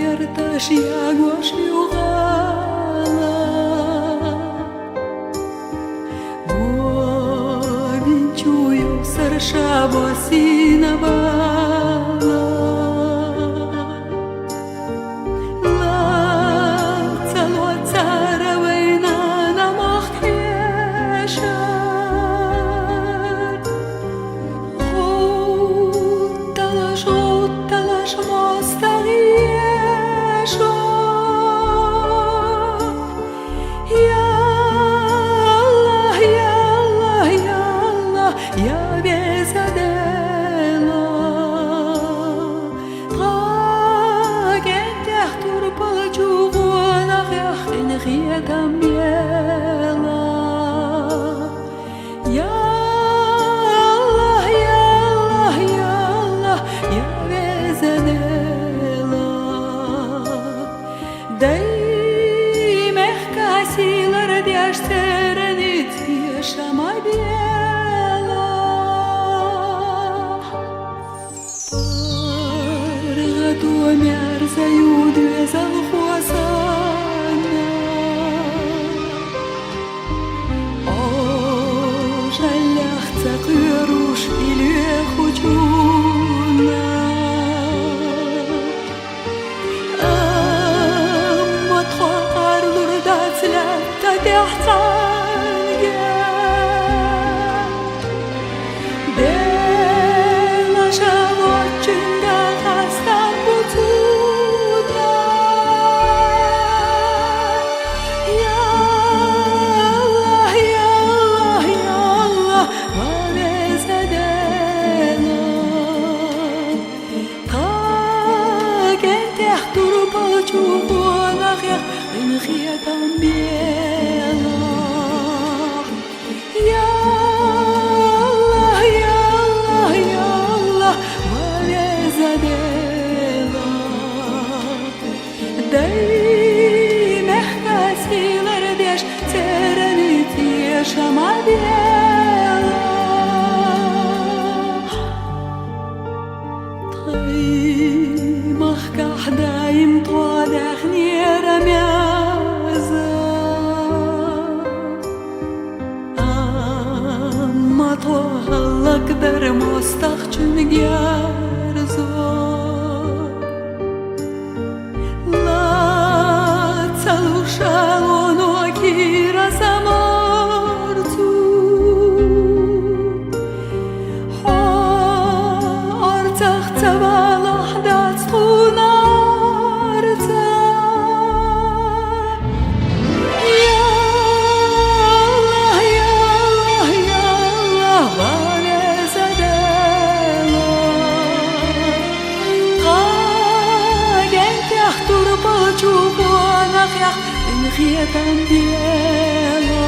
Iartă-și agua și uhala Bobinciuju saršavo sinavala Lacalo cara vaina namah kviešar Utalaš mostariešo Ya Allah, ya Allah, ya Allah, ya bezadela Tragenter turpal juğuna xehin xiyetam yela Ya Allah, ya Allah, ya Allah, ya bezadela Daimeh kasilar dyaşterenit yaşama biela Pargatu merzayu düzal хуасана O жаляхца кыруш иле хучуна Amma txar lurdazla ta dehtange Bela şavotçunda hastan butuna Ya Allah, ya Allah, ya Allah, vavezadela Tagenteh turpal çubuğuna xeyatam biela Ya Allah, ya Allah, ya Allah, vavezadela Daimeh kasilar deş terenit yaşama biela Taymah kahdaim toadach nieramiaza Amma tohallak dar mostach chungyarzo La calušalo kira samarcu Orcach cavalach dac hunarca Ya Allah, ya Allah, ya Allah, vavezadela Tagenteh turpal çubuğuna xeyatam biela